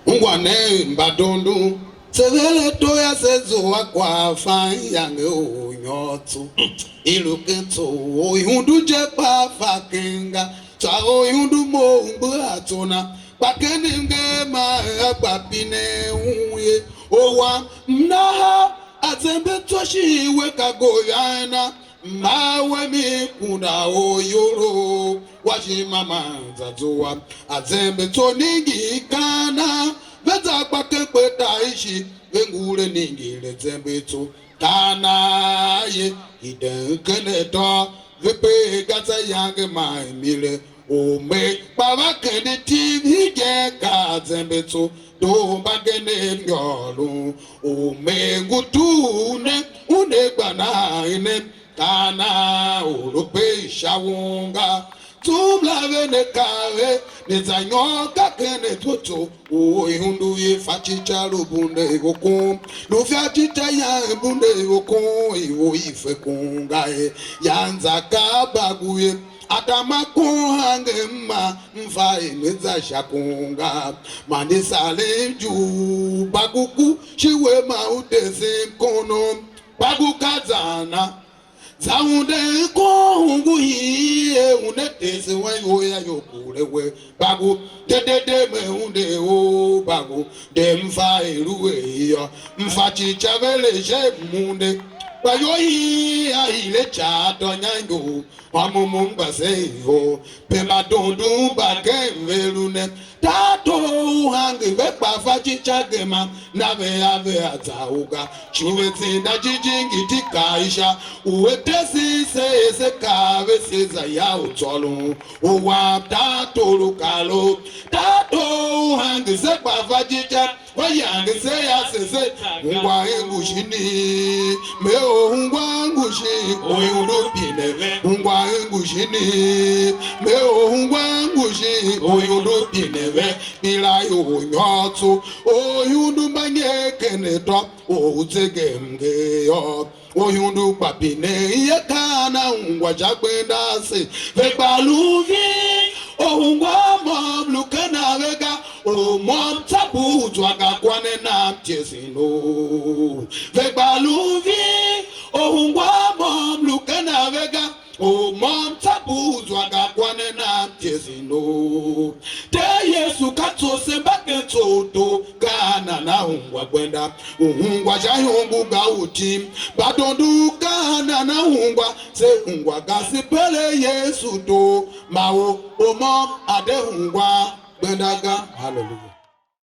Ungwane mbadondu sevele toya sezo akwa fine yange onyotu iluketo oyundu jepa fakenga twa oyundu mo mbatona bakenenge ma apapine uye owa mnaha azembe toshi weka goyana mawe mi kuna oyoro washi mama zazoa azembe toningi kana veza kwakekwe taishi vengule ningile zembe to kana ye idenkene to vepe gaza yange maimile ome baba kene tivi ka zembe to do bagene nyolu ome ngutune une bana ine kana urupe shawunga tumlave ne kare ne zanyoka kene toto o ihundu ye fachicha rubunde goko no fachicha ya bunde goko iwo ife kungae yanza kabaguye atama kuhange mma mfa imeza shakunga mandisale ju baguku shiwe maudese kono bagukazana zaunde ko hungu hiye unetese wayoya yokulewe bagu dedede meunde o bagu demfa eruwe yo mfa chichavele shemunde bayoyi aile chato nyango amumumba seyo pema dondu bakenvelune tato hangi vepa fachichagema nave ave atauga chuvetsinda jijingi tikaisha uwetesi se kave seza ya utolu uwa tato lukalo tato hangi sepa fachicha wayangi seya sese ungwa engushini meo ungwa ngushi oyulupine ungwa engushini meo ungwa ngushi oyulupine bila yonyotu oyundu manyekene to ozegemge yo oyundu papine yekana ungwa jagbendase vegbaluvi ungwa momlukana vega o mom tabu twagakwane na mtesino vegbaluvi ungwa momlukana vega o mom tabu twagakwane na mtesino te yesu kato sembake toto kana na ungwa gwenda ungwa jayungu gauti badondu kana na ungwa se ungwa gasipele yesu to mawo o mom ade ungwa gwendaga hallelujah.